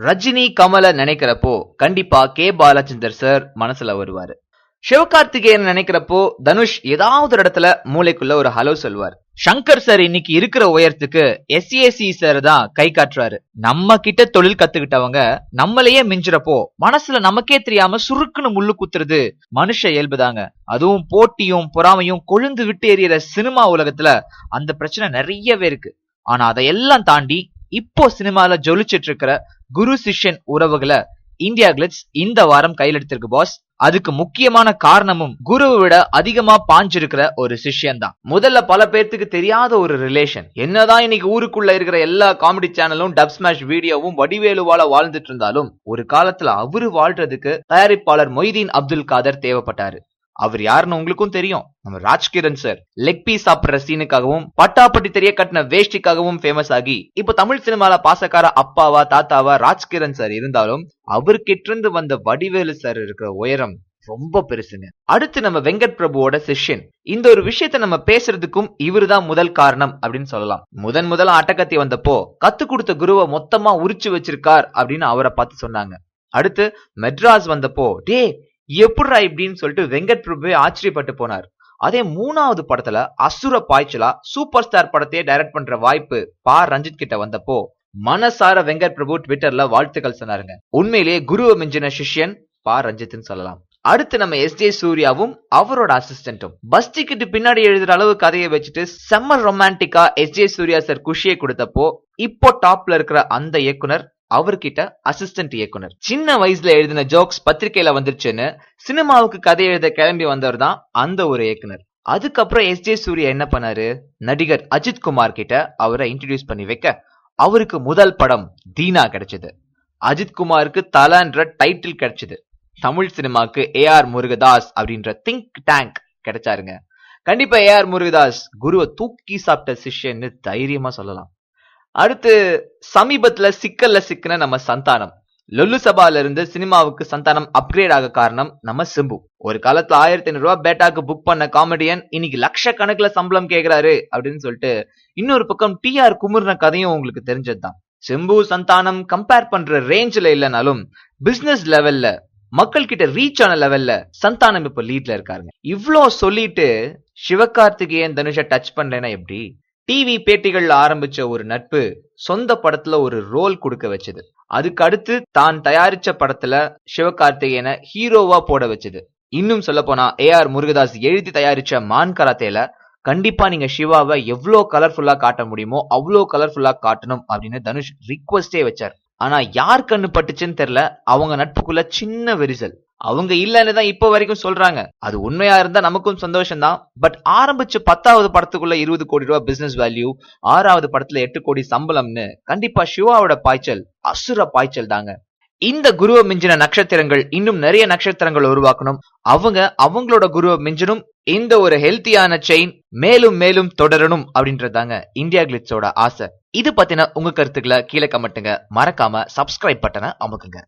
ரஜினி கமல நினைக்கிறப்போ கண்டிப்பா K Balachander sir மனசுல வருவாரு. சிவகார்த்திகேயன் நினைக்கிறப்போ தனுஷ் ஏதாவது ஒரு இடத்துல மூளைக்குள்ள ஒரு ஹலோ சொல்வார். சங்கர் சார் இன்னைக்கு இருக்கிற உயரத்துக்கு SAC சார் தான் கை காட்டுறாரு. நம்ம கிட்ட தொழில் கத்துக்கிட்டவங்க நம்மளையே மிஞ்சுறப்போ மனசுல நமக்கே தெரியாம சுருக்குன்னு முள்ளு குத்துறது மனுஷ இயல்புதாங்க. அதுவும் போட்டியும் பொறாமையும் கொழுந்து விட்டு எறிகிற சினிமா உலகத்துல அந்த பிரச்சனை நிறையவே இருக்கு. ஆனா அதையெல்லாம் தாண்டி இப்போ சினிமால ஜொலிச்சிட்டு இருக்கிற குரு சிஷ்யன் உறவுகளை இந்தியா கிளிட்ஸ் இந்த வாரம் கையில் எடுத்திருக்கு பாஸ். அதுக்கு முக்கியமான காரணமும் குருவை விட அதிகமா பாஞ்சிருக்கிற ஒரு சிஷ்யன் தான். முதல்ல பல பேர்த்துக்கு தெரியாத ஒரு ரிலேஷன். என்னதான் இன்னைக்கு ஊருக்குள்ள இருக்கிற எல்லா காமெடி சேனலும் டப் ஸ்மாஷ் வீடியோவும் வடிவேலுவால வாழ்ந்துட்டு இருந்தாலும் ஒரு காலத்துல அவரு வாழ்றதுக்கு தயாரிப்பாளர் மொய்தீன் அப்துல் காதர் தேவைப்பட்டாரு. அவர் யாருன்னு உங்களுக்கும் தெரியும். நம்ம ராஜ்கிரண் சார் லெக் பீஸ் சாப்பிடுற சீனுக்காகவும் பட்டாப்பட்டி தெரிய கட்டின வேஷ்டிக்காகவும் ஃபேமஸ் ஆகி இப்ப தமிழ் சினிமால பாசக்கார அப்பாவா தாத்தாவா ராஜ்கிரண் சார் இருந்தாலும் அவர்கிட்ட இருந்து வந்த வடிவேலு சார் இருக்கிற உயரம் ரொம்ப பெருசுங்க. அடுத்து நம்ம வெங்கட் பிரபுவோட சிஷ்யன். இந்த ஒரு விஷயத்த நம்ம பேசுறதுக்கும் இவருதான் முதல் காரணம் அப்படின்னு சொல்லலாம். முதல்ல அட்டகத்தி வந்தப்போ கத்து கொடுத்த குருவை மொத்தமா உரிச்சு வச்சிருக்கார் அப்படின்னு அவரை பார்த்து சொன்னாங்க. அடுத்து மெட்ராஸ் வந்தப்போ டே எப்படிரா இப்படின்னு சொல்லிட்டு வெங்கட் பிரபு ஆச்சரியப்பட்டு போனார். அதே மூணாவது படத்துல அசுர பாய்ச்சலா சூப்பர் ஸ்டார் படத்தையே டைரக்ட் பண்ற வாய்ப்பு பா ரஞ்சித் கிட்ட வந்தப்போ மனசார வெங்கட் பிரபு ட்விட்டர்ல வாழ்த்துக்கள் சொன்னாருங்க. உண்மையிலேயே குருவை மிஞ்சின சிஷ்யன் பா ரஞ்சித்னு சொல்லலாம். அடுத்து நம்ம SJ சூர்யாவும் அவரோட அசிஸ்டன்டும் பஸ் டிக்கெட் பின்னாடி எழுதுற அளவு கதையை வச்சுட்டு செம்ம ரொமான்டிக்கா SJ சூர்யா சார் குஷியை கொடுத்தப்போ இப்போ டாப்ல இருக்கிற அந்த இயக்குனர் அவர்கிட்ட அசிஸ்டன்ட் இயக்குனர். சின்ன வயசுல எழுதின ஜோக்ஸ் பத்திரிகையில வந்துருச்சுன்னு சினிமாவுக்கு கதை எழுத கிளம்பி வந்தவர் தான் அந்த ஒரு இயக்குனர். அதுக்கப்புறம் SJ சூர்யா என்ன பண்ணாரு, நடிகர் அஜித் குமார் கிட்ட அவரை இன்ட்ரோடியூஸ் பண்ணி வைக்க அவருக்கு முதல் படம் தீனா கிடைச்சது. அஜித் குமாருக்கு தலன்ற டைட்டில் கிடைச்சது. தமிழ் சினிமாக்கு AR முருகதாஸ் அப்படின்ற திங்க் டேங்க் கிடைச்சாருங்க. கண்டிப்பா AR முருகதாஸ் குருவை தூக்கி சாப்பிட்ட சிஷ்யன்னு தைரியமா சொல்லலாம். அடுத்து சமீபத்துல சிக்கல்ல சிக்கின நம்ம சந்தானம். லொல்லு சபால இருந்து சினிமாவுக்கு சந்தானம் அப்கிரேட் ஆக காரணம் நம்ம சிம்பு. ஒரு காலத்துல 1500 ரூபாய் பேட்டாக்கு புக் பண்ண காமெடியன் இன்னைக்கு லட்சக்கணக்கில் சம்பளம் கேக்குறாரு அப்படின்னு சொல்லிட்டு இன்னொரு பக்கம் TR குமுறின கதையும் உங்களுக்கு தெரிஞ்சதுதான். சிம்பு சந்தானம் கம்பேர் பண்ற ரேஞ்சில இல்லைனாலும் பிசினஸ் லெவல்ல மக்கள் கிட்ட ரீச் ஆன லெவல்ல சந்தானம் இப்ப லீட்ல இருக்காருங்க. இவ்ளோ சொல்லிட்டு சிவகார்த்திகேயன் தனுஷ டச் பண்ணலன்னா எப்படி? டிவி பேட்டிகள்ல ஆரம்பிச்ச ஒரு நட்பு சொந்த படத்துல ஒரு ரோல் கொடுக்க வச்சது. அதுக்கு அடுத்து தான் தயாரிச்ச படத்துல சிவகார்த்திகேயனை ஹீரோவா போட வச்சது. இன்னும் சொல்ல போனா AR முருகதாஸ் எழுதி தயாரிச்ச மான் கராத்தேல கண்டிப்பா நீங்க சிவாவை எவ்வளவு கலர்ஃபுல்லா காட்ட முடியுமோ அவ்வளோ கலர்ஃபுல்லா காட்டணும் அப்படின்னு தனுஷ் ரிக்வெஸ்டே வச்சார். ஆனா யார் கண்ணு பட்டுச்சுன்னு தெரியல, அவங்க நட்புக்குள்ள சின்ன விரிசல். அவங்க இல்லன்னு தான் இப்ப வரைக்கும் சொல்றாங்க. அது உண்மையா இருந்தா நமக்கும் சந்தோஷம் தான். பட் ஆரம்பிச்சு 10வது படத்துக்குள்ள 20 கோடி ரூபாய் பிசினஸ் வேல்யூ, 6வது படத்துல 8 கோடி சம்பளம்னு கண்டிப்பா சிவாவோட பாய்ச்சல் அசுர பாய்ச்சல் தாங்க. இந்த குருவை மிஞ்சின நட்சத்திரங்கள் இன்னும் நிறைய நட்சத்திரங்கள் உருவாக்கணும். அவங்களோட குருவை மிஞ்சனும். இந்த ஒரு ஹெல்த்தியான செயின் மேலும் மேலும் தொடரணும் அப்படின்றதாங்க இந்தியா கிளிட்ஸோட ஆசை. இது பத்தின உங்க கருத்துக்களை கீழே கமெண்ட்டுங்க. மறக்காம சப்ஸ்கிரைப் பட்டனை அமுக்குங்க.